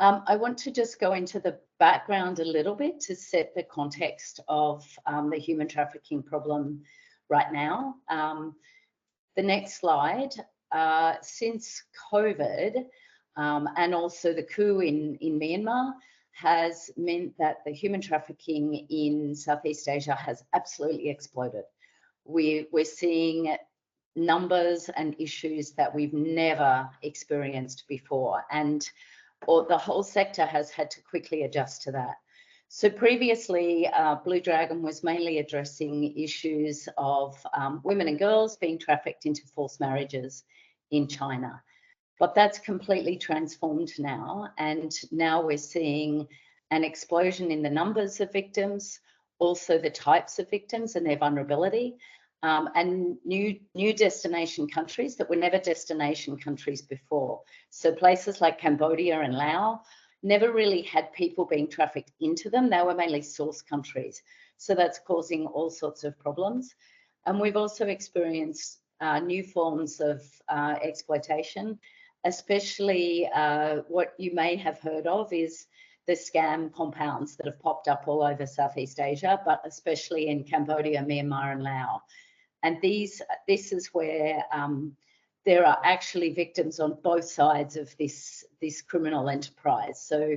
I want to just go into the background a little bit to set the context of the human trafficking problem right now. The next slide. Since COVID and also the coup in Myanmar has meant that the human trafficking in Southeast Asia has absolutely exploded. We're seeing numbers and issues that we've never experienced before, and the whole sector has had to quickly adjust to that. So previously, Blue Dragon was mainly addressing issues of women and girls being trafficked into forced marriages in China. But that's completely transformed now, and now we're seeing an explosion in the numbers of victims, also the types of victims and their vulnerability, and new destination countries that were never destination countries before. So places like Cambodia and Laos never really had people being trafficked into them. They were mainly source countries. So that's causing all sorts of problems. And we've also experienced new forms of exploitation, especially what you may have heard of is the scam compounds that have popped up all over Southeast Asia, but especially in Cambodia, Myanmar and Laos. And this is where there are actually victims on both sides of this criminal enterprise. So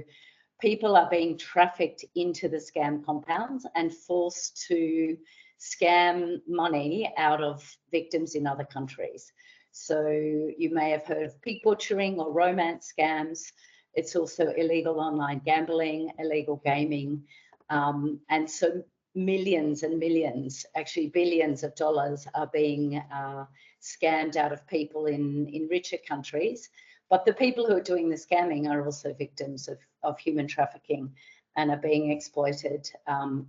people are being trafficked into the scam compounds and forced to scam money out of victims in other countries. So you may have heard of pig butchering or romance scams. It's also illegal online gambling, illegal gaming. And so millions and millions, actually billions of dollars are being scammed out of people in richer countries. But the people who are doing the scamming are also victims of human trafficking and are being exploited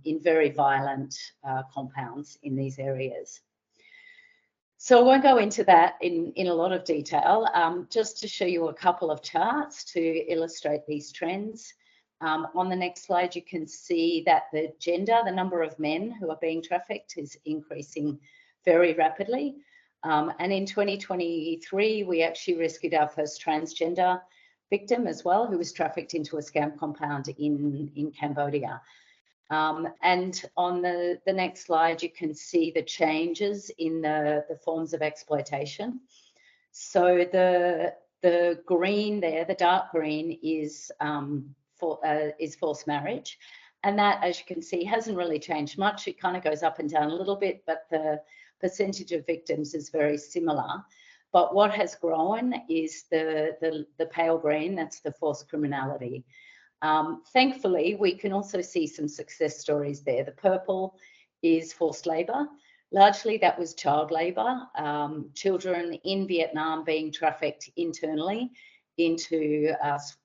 in very violent compounds in these areas. So I won't go into that in a lot of detail, just to show you a couple of charts to illustrate these trends. On the next slide, you can see that the number of men who are being trafficked is increasing very rapidly. And in 2023, we actually rescued our first transgender victim as well, who was trafficked into a scam compound in Cambodia. And on the next slide, you can see the changes in the forms of exploitation. So the green there, the dark green is forced marriage. And that, as you can see, hasn't really changed much. It kind of goes up and down a little bit, but the percentage of victims is very similar. But what has grown is the pale green, that's the forced criminality. Thankfully, we can also see some success stories there. The purple is forced labour. Largely that was child labour, children in Vietnam being trafficked internally into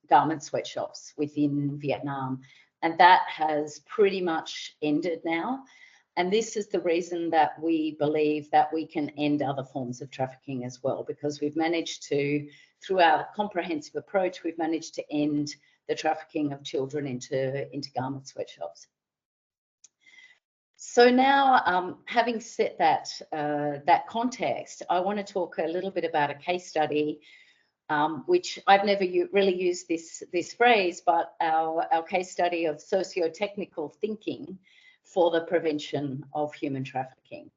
garment sweatshops within Vietnam. And that has pretty much ended now. And this is the reason that we believe that we can end other forms of trafficking as well, because we've managed to, through our comprehensive approach, we've managed to end the trafficking of children into garment sweatshops. So now, having set that context, I want to talk a little bit about a case study, which I've never really used this phrase, but our case study of socio-technical thinking for the prevention of human trafficking.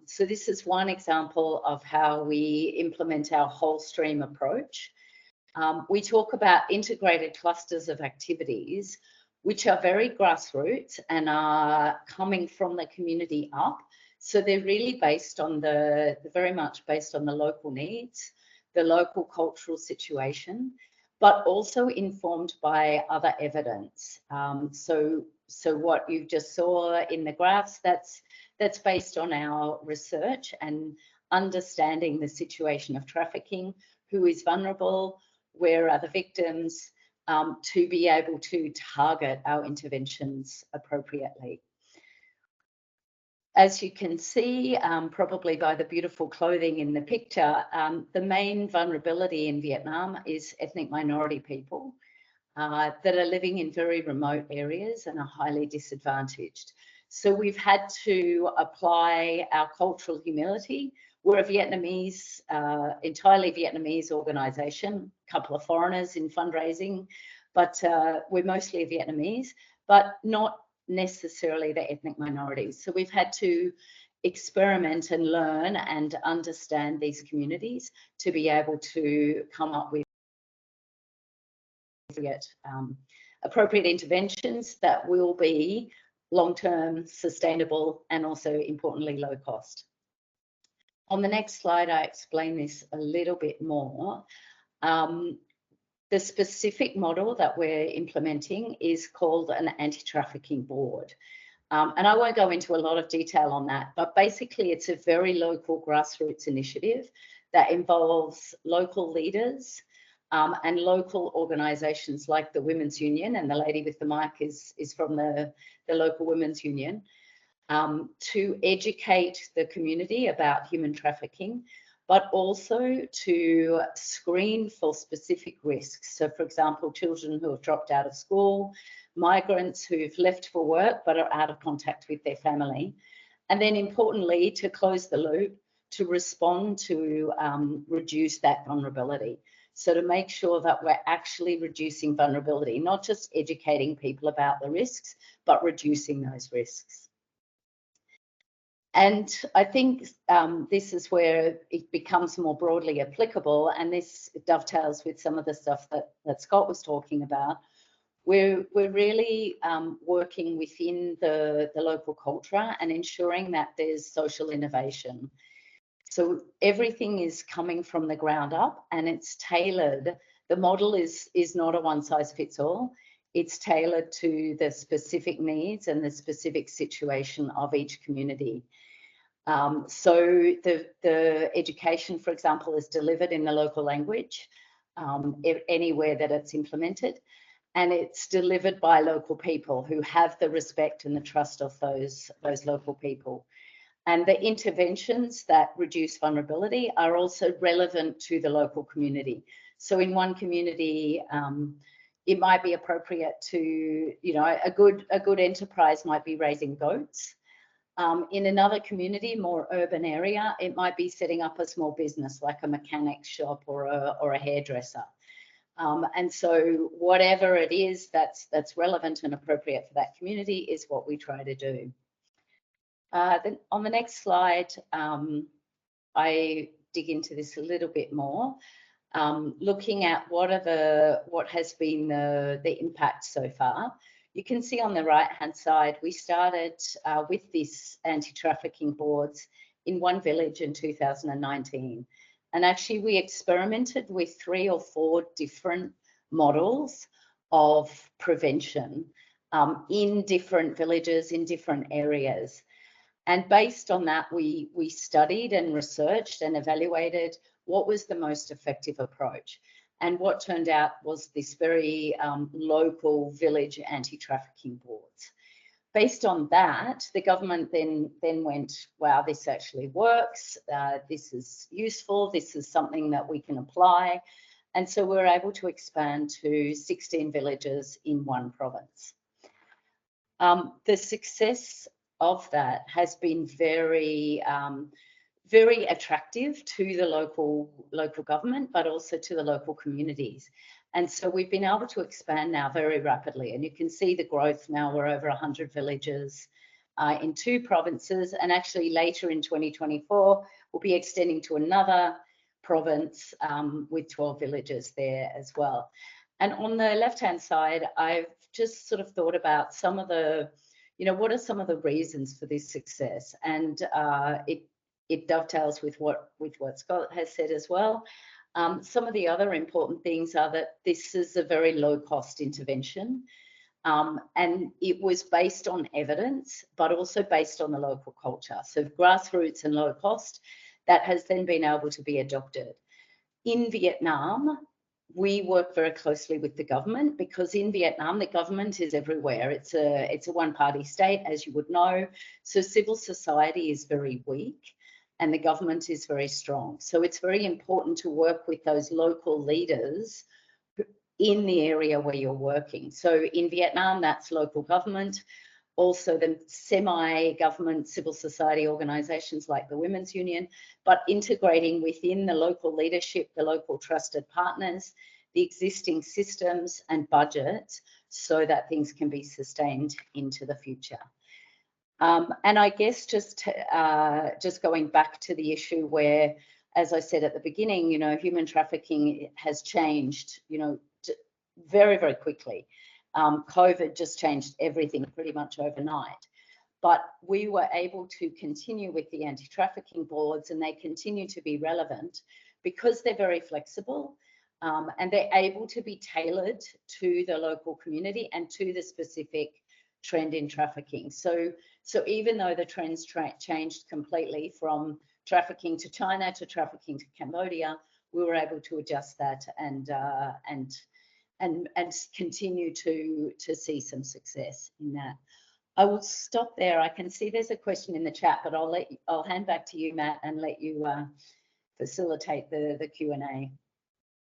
So this is one example of how we implement our whole stream approach. We talk about integrated clusters of activities, which are very grassroots and are coming from the community up. So they're really based on very much based on the local needs, the local cultural situation, but also informed by other evidence. So what you just saw in the graphs, that's based on our research and understanding the situation of trafficking, who is vulnerable, where are the victims, to be able to target our interventions appropriately. As you can see, probably by the beautiful clothing in the picture, the main vulnerability in Vietnam is ethnic minority people that are living in very remote areas and are highly disadvantaged. So we've had to apply our cultural humility We're a Vietnamese, entirely Vietnamese organisation, a couple of foreigners in fundraising, but we're mostly Vietnamese, but not necessarily the ethnic minorities. So we've had to experiment and learn and understand these communities to be able to come up with appropriate interventions that will be long-term, sustainable, and also importantly low cost. On the next slide, I explain this a little bit more. The specific model that we're implementing is called an anti-trafficking board. And I won't go into a lot of detail on that, but basically it's a very local grassroots initiative that involves local leaders and local organisations like the Women's Union, and the lady with the mic is from the local Women's Union, to educate the community about human trafficking, but also to screen for specific risks. So, for example, children who have dropped out of school, migrants who've left for work but are out of contact with their family, and then importantly, to close the loop, to respond to reduce that vulnerability. So to make sure that we're actually reducing vulnerability, not just educating people about the risks, but reducing those risks. And I think this is where it becomes more broadly applicable, and this dovetails with some of the stuff that Scott was talking about. We're really working within the local culture and ensuring that there's social innovation. So everything is coming from the ground up and it's tailored. The model is not a one size fits all. It's tailored to the specific needs and the specific situation of each community. So the education, for example, is delivered in the local language anywhere that it's implemented, and it's delivered by local people who have the respect and the trust of those local people. And the interventions that reduce vulnerability are also relevant to the local community. So in one community, it might be appropriate to, you know, a good enterprise might be raising goats. In another community, more urban area, it might be setting up a small business like a mechanic shop or a hairdresser. And so whatever it is that's relevant and appropriate for that community is what we try to do. Then on the next slide, I dig into this a little bit more, looking at what has been the impact so far. You can see on the right-hand side, we started with this anti-trafficking boards in one village in 2019. And actually we experimented with 3 or 4 different models of prevention in different villages, in different areas. And based on that, we studied and researched and evaluated what was the most effective approach. And what turned out was this very local village anti-trafficking boards. Based on that, the government then went, wow, this actually works. This is useful. This is something that we can apply. And so we're able to expand to 16 villages in one province. The success of that has been very attractive to the local government, but also to the local communities. And so we've been able to expand now very rapidly. And you can see the growth now. We're over 100 villages in 2 provinces. And actually later in 2024, we'll be extending to another province with 12 villages there as well. And on the left-hand side, I've just sort of thought about some of the, you know, what are some of the reasons for this success? And it dovetails with what Scott has said as well. Some of the other important things are that this is a very low-cost intervention, and it was based on evidence, but also based on the local culture. So grassroots and low cost, that has then been able to be adopted. In Vietnam, we work very closely with the government because in Vietnam, the government is everywhere. It's a one-party state, as you would know. So civil society is very weak and the government is very strong. So it's very important to work with those local leaders in the area where you're working. So in Vietnam, that's local government. also the semi-government civil society organisations like the Women's Union, but integrating within the local leadership, the local trusted partners, the existing systems and budgets, so that things can be sustained into the future. And I guess just going back to the issue where, as I said at the beginning, you know, human trafficking has changed, you know, very, very quickly. COVID just changed everything pretty much overnight. But we were able to continue with the anti-trafficking boards, and they continue to be relevant because they're very flexible, and they're able to be tailored to the local community and to the specific trend in trafficking. So even though the trends changed completely from trafficking to China to trafficking to Cambodia, we were able to adjust that and continue to see some success in that. I will stop there. I can see there's a question in the chat, but I'll hand back to you, Matt, and let you facilitate the Q&A.